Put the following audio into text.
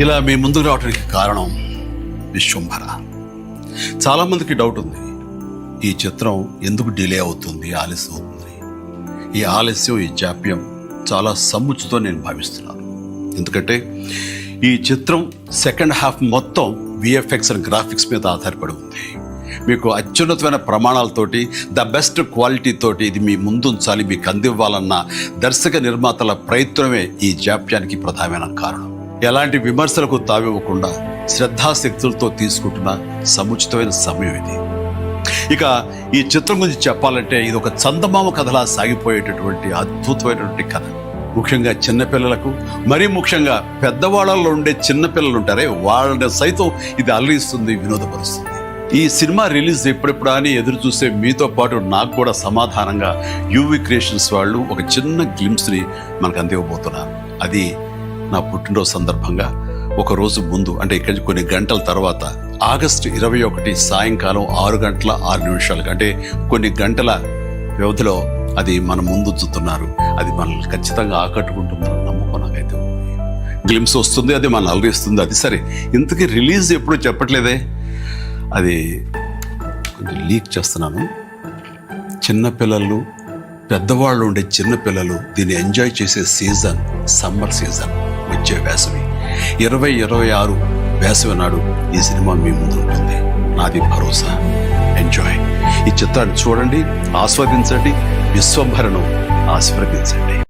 ఇలా మీ ముందుకు రావడానికి కారణం విశ్వంభర. చాలామందికి డౌట్ ఉంది, ఈ చిత్రం ఎందుకు డిలే అవుతుంది, ఆలస్యం అవుతుంది. ఈ ఆలస్యం, ఈ జాప్యం చాలా సముచితో నేను భావిస్తున్నాను. ఎందుకంటే ఈ చిత్రం సెకండ్ హాఫ్ మొత్తం విఎఫ్ఎక్స్ అండ్ గ్రాఫిక్స్ మీద ఆధారపడి ఉంది. మీకు అత్యున్నతమైన ప్రమాణాలతోటి, ద బెస్ట్ క్వాలిటీ తోటి ఇది మీ ముందుంచాలి, మీకు అందివ్వాలన్న దర్శక నిర్మాతల ప్రయత్నమే ఈ జాప్యానికి ప్రధానమైన కారణం. ఎలాంటి విమర్శలకు తావివ్వకుండా శ్రద్ధాశక్తులతో తీసుకుంటున్న సముచితమైన సమయం ఇది. ఇక ఈ చిత్రం గురించి చెప్పాలంటే ఇది ఒక చందమామ కథలా సాగిపోయేటటువంటి అద్భుతమైనటువంటి కథ. ముఖ్యంగా చిన్నపిల్లలకు, మరీ ముఖ్యంగా పెద్దవాళ్ళలో ఉండే చిన్నపిల్లలు ఉంటారే, వాళ్ళని సైతం ఇది అలరిస్తుంది, వినోదపరుస్తుంది. ఈ సినిమా రిలీజ్ ఎప్పుడెప్పుడా అని ఎదురు చూసే మీతో పాటు నాకు కూడా సమాధానంగా యూవి క్రియేషన్స్ వాళ్ళు ఒక చిన్న గ్లిమ్స్ని మనకు అందివ్వబోతున్నారు. అది నా పుట్టినరోజు సందర్భంగా ఒక రోజు ముందు, అంటే ఇక్కడి కొన్ని గంటల తర్వాత ఆగస్టు 21 సాయంకాలం 6:06 అంటే కొన్ని గంటల వ్యవధిలో అది మన ముందు చూస్తున్నారు. అది మనల్ని ఖచ్చితంగా ఆకట్టుకుంటుందని నమ్మకం నాకైతే ఉంది. గ్లిమ్స్ వస్తుంది, అది మనల్ని అలరిస్తుంది. అది సరే, ఇంతకీ రిలీజ్ ఎప్పుడు చెప్పట్లేదే, అది కొంచెం లీక్ చేస్తున్నాను. చిన్నపిల్లలు, పెద్దవాళ్ళు ఉండే చిన్నపిల్లలు దీన్ని ఎంజాయ్ చేసే సీజన్ సమ్మర్ సీజన్, వచ్చే వేసవి 2026 వేసవి నాడు ఈ సినిమా మీ ముందు ఉంటుంది. నాది భరోసా. ఎంజాయ్. ఈ చిత్రాన్ని చూడండి, ఆస్వాదించండి, విశ్వంభరను ఆశీర్వదించండి.